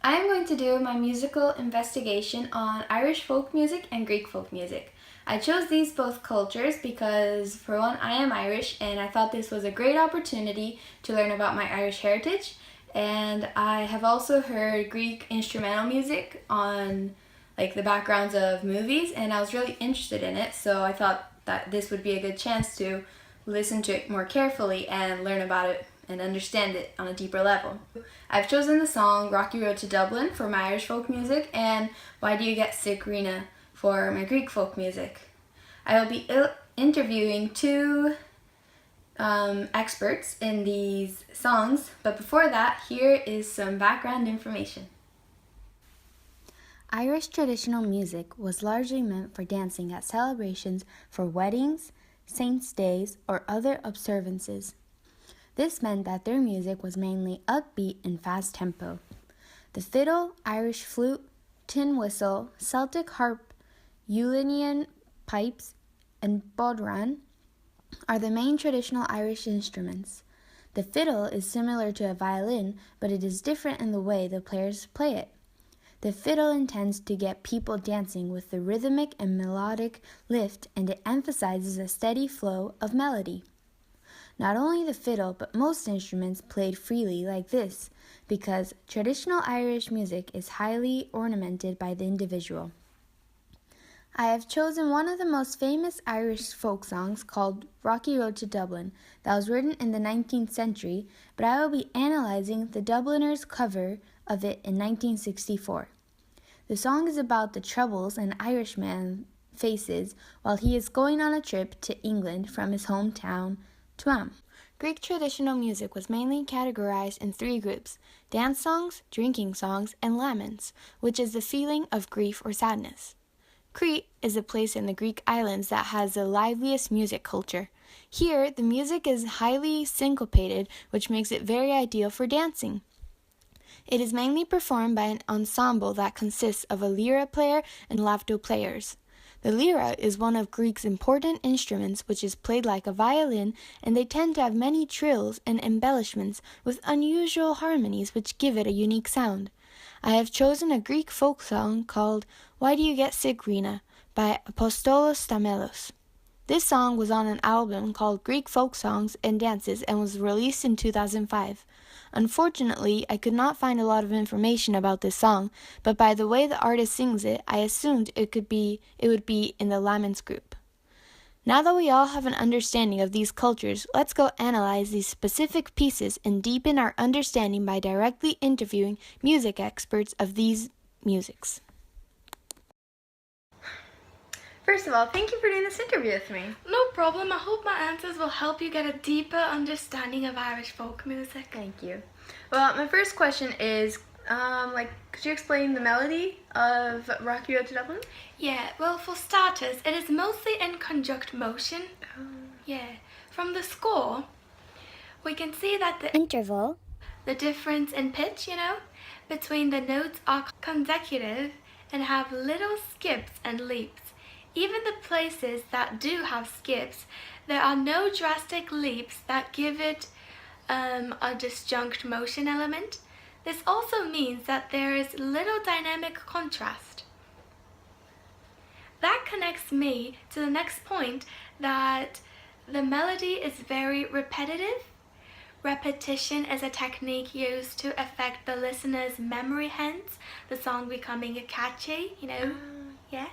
I am going to do my musical investigation on Irish folk music and Greek folk music. I chose these both cultures because, for one, I am Irish and I thought this was a great opportunity to learn about my Irish heritage. And I have also heard Greek instrumental music on the backgrounds of movies, and I was really interested in it, so I thought that this would be a good chance to listen to it more carefully and learn about it and understand it on a deeper level. I've chosen the song Rocky Road to Dublin for my Irish folk music and Why Do You Get Sick Rena for my Greek folk music. I will be interviewing two experts in these songs, but before that, here is some background information. Irish traditional music was largely meant for dancing at celebrations for weddings, saints' days, or other observances. This meant that their music was mainly upbeat and fast tempo. The fiddle, Irish flute, tin whistle, Celtic harp, Uilleann pipes, and bodhran are the main traditional Irish instruments. The fiddle is similar to a violin, but it is different in the way the players play it. The fiddle intends to get people dancing with the rhythmic and melodic lift, and it emphasizes a steady flow of melody. Not only the fiddle, but most instruments played freely like this, because traditional Irish music is highly ornamented by the individual. I have chosen one of the most famous Irish folk songs called Rocky Road to Dublin that was written in the 19th century, but I will be analyzing the Dubliners' cover of it in 1964. The song is about the troubles an Irishman faces while he is going on a trip to England from his hometown, Tuam. Greek traditional music was mainly categorized in three groups: dance songs, drinking songs, and laments, which is the feeling of grief or sadness. Crete is a place in the Greek islands that has the liveliest music culture. Here, the music is highly syncopated, which makes it very ideal for dancing. It is mainly performed by an ensemble that consists of a lyra player and lavto players. The lyra is one of Greek's important instruments, which is played like a violin, and they tend to have many trills and embellishments with unusual harmonies which give it a unique sound. I have chosen a Greek folk song called Why Do You Get Sick Rena by Apostolos Stamelos. This song was on an album called Greek Folk Songs and Dances and was released in 2005. Unfortunately, I could not find a lot of information about this song, but by the way the artist sings it, I assumed it would be in the Laments group. Now that we all have an understanding of these cultures, let's go analyze these specific pieces and deepen our understanding by directly interviewing music experts of these musics. First of all, thank you for doing this interview with me. No problem. I hope my answers will help you get a deeper understanding of Irish folk music. Thank you. Well, my first question is, could you explain the melody of Rocky Road to Dublin? Yeah, well, for starters, it is mostly in conjunct motion. Oh. Yeah. From the score, we can see that the interval, the difference in pitch, between the notes are consecutive and have little skips and leaps. Even the places that do have skips, there are no drastic leaps that give it a disjunct motion element. This also means that there is little dynamic contrast. That connects me to the next point, that the melody is very repetitive. Repetition is a technique used to affect the listener's memory, hence the song becoming catchy, yeah.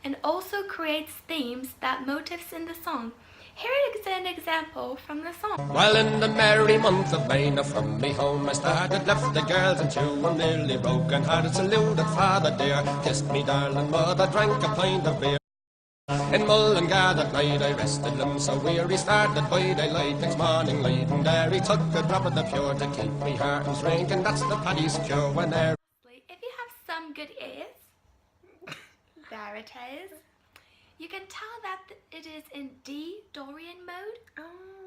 And also creates themes that motifs in the song. Here is an example from the song. Well, in the merry month of May, now from me home I started, left the girls and two, I'm nearly broken hearted, saluted father dear, kissed me darling mother, drank a pint of beer. In Mullingar that night I rested him so weary, started by daylight next morning late, and there he took a drop of the pure to keep me heart and drinking, that's the paddy's cure when there. If you have some good ears, there it is. You can tell that it is in D, Dorian mode. Oh.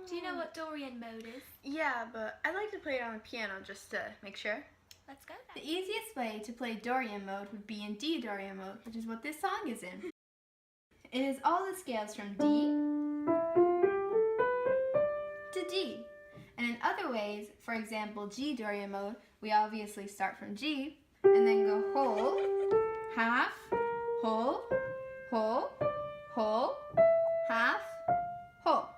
Do you know what Dorian mode is? Yeah, but I'd like to play it on the piano just to make sure. Let's go then. The easiest way to play Dorian mode would be in D Dorian mode, which is what this song is in. It is all the scales from D to D. And in other ways, for example, G Dorian mode, we obviously start from G and then go whole, half, whole, whole, whole, half, whole.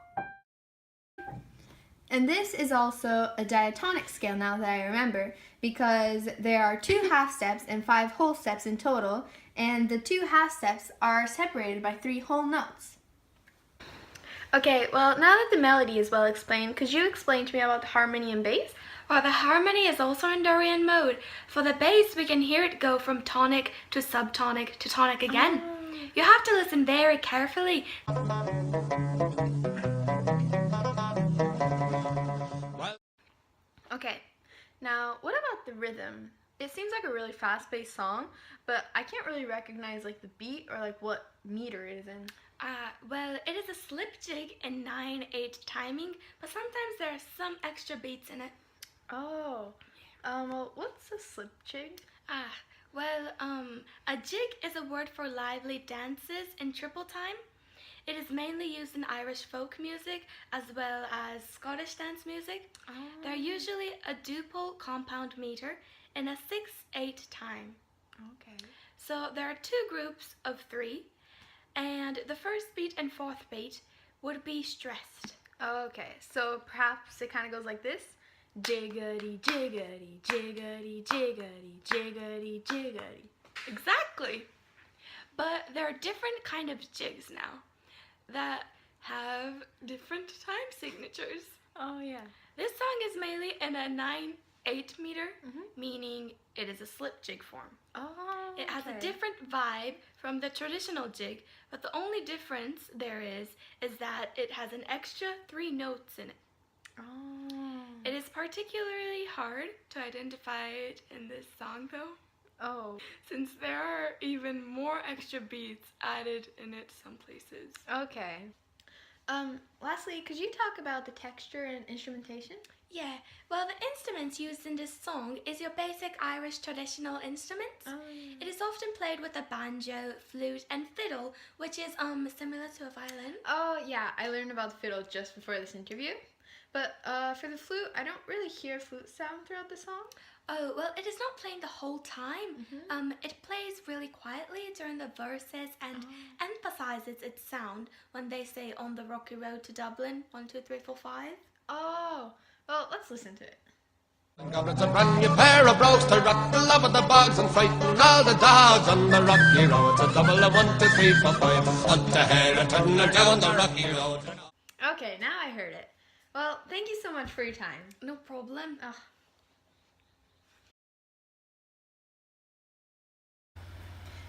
And this is also a diatonic scale now that I remember, because there are 2 half steps and 5 whole steps in total, and the 2 half steps are separated by 3 whole notes. Okay, well, now that the melody is well explained, could you explain to me about the harmony and bass? Well, the harmony is also in Dorian mode. For the bass, we can hear it go from tonic to subtonic to tonic again. You have to listen very carefully. Okay, now what about the rhythm? It seems like a really fast-paced song, but I can't really recognize like the beat or like what meter it is in. Well, it is a slip jig in 9/8 timing, but sometimes there are some extra beats in it. Oh, well, what's a slip jig? A jig is a word for lively dances in triple time. It is mainly used in Irish folk music as well as Scottish dance music. They're usually a duple compound meter in a 6/8 time. Okay. So there are 2 groups of 3, and the first beat and 4th beat would be stressed. Okay, so perhaps it kind of goes like this. Jiggity, jiggity, jiggity, jiggity, jiggity, jiggity. Exactly. But there are different kind of jigs now that have different time signatures. Oh, yeah. This song is mainly in a 9/8 meter, meaning it is a slip jig form. Oh, It has a different vibe from the traditional jig, but the only difference there is that it has an extra 3 notes in it. Oh. It is particularly hard to identify it in this song though. Oh. Since there are even more extra beats added in it some places. Okay. Lastly, could you talk about the texture and instrumentation? Yeah, well, the instruments used in this song is your basic Irish traditional instruments. It is often played with a banjo, flute, and fiddle, which is similar to a violin. Oh, yeah, I learned about the fiddle just before this interview. But for the flute, I don't really hear flute sound throughout the song. Oh, well, it is not playing the whole time. It plays really quietly during the verses and emphasizes its sound when they say on the rocky road to Dublin, 1, 2, 3, 4, 5. Oh, well, let's listen to it. Goblets, a brand new pair of brogues to rock the love of the bogs and frighten all the dogs on the rocky road. To double a 1, 2, 3, 4, 5. Hunt the hare and turn her down the rocky road. Okay, now I heard it. Well, thank you so much for your time. No problem.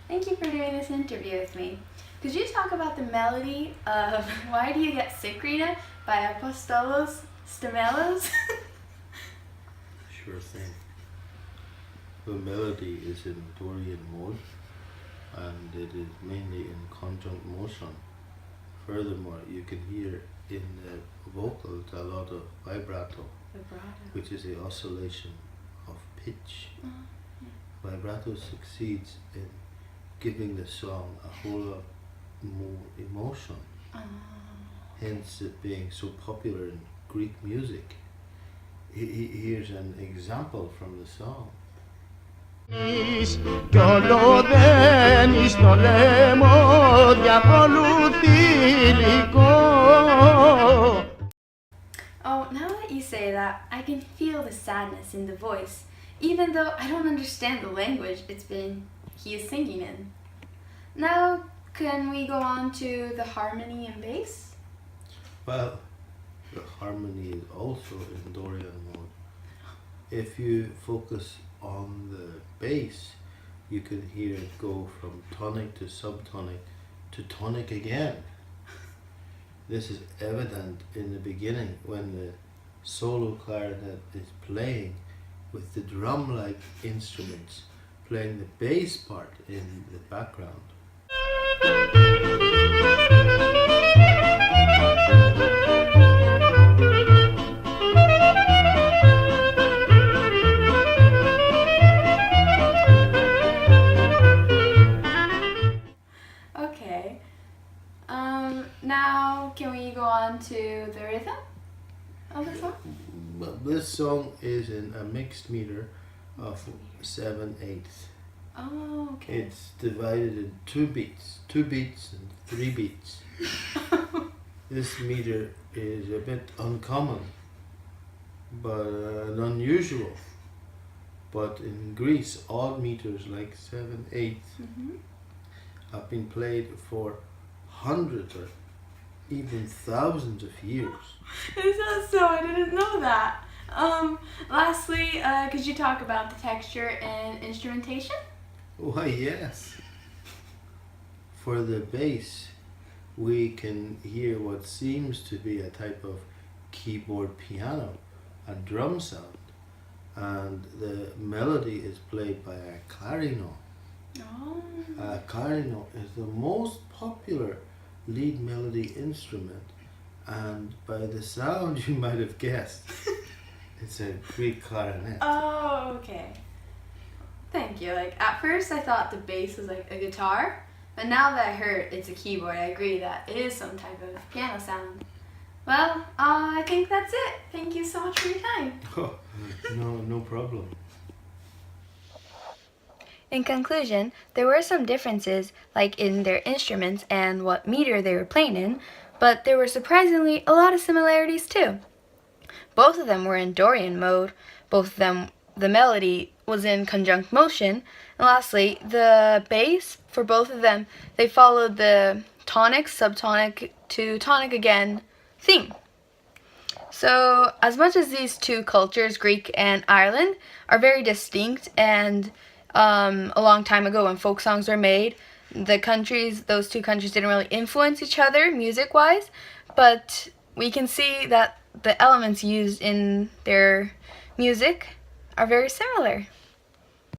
Thank you for doing this interview with me. Could you talk about the melody of Why Do You Get Sick, Rita by Apostolos Stemelos? Sure thing. The melody is in Dorian mode and it is mainly in conjunct motion. Furthermore, you can hear in the vocals a lot of vibrato, which is the oscillation of pitch. Vibrato succeeds in giving the song a whole lot more emotion, hence it being so popular in Greek music. Here's an example from the song. Oh, now that you say that, I can feel the sadness in the voice, even though I don't understand the language he is singing in. Now, can we go on to the harmony and bass? Well, the harmony is also in Dorian mode. If you focus on the bass, you can hear it go from tonic to subtonic to tonic again. This is evident in the beginning when the solo clarinet is playing with the drum-like instruments playing the bass part in the background. Okay. Now can we go on to the rhythm of the song? Well, this song is in a mixed meter of 7/8. Oh, okay. It's divided in 2 beats and 3 beats. This meter is a bit uncommon, but unusual. But in Greece, odd meters like 7/8 have been played for hundreds or even thousands of years. Is that so? I didn't know that. Lastly, could you talk about the texture and instrumentation? Why, yes. For the bass, we can hear what seems to be a type of keyboard piano, a drum sound, and the melody is played by a clarinet. Oh. A clarinet is the most popular lead melody instrument, and by the sound you might have guessed, it's a Greek clarinet. Oh, okay. Thank you. Like, at first I thought the bass was like a guitar, but now that I heard it's a keyboard, I agree that it is some type of piano sound. Well, I think that's it. Thank you so much for your time. Oh, no problem. In conclusion, there were some differences, like in their instruments and what meter they were playing in, but there were surprisingly a lot of similarities too. Both of them were in Dorian mode, both of them, the melody was in conjunct motion, and lastly, the bass, for both of them, they followed the tonic, subtonic to tonic again theme. So, as much as these two cultures, Greek and Ireland, are very distinct, and a long time ago when folk songs were made, those two countries didn't really influence each other music-wise, but we can see that the elements used in their music are very similar.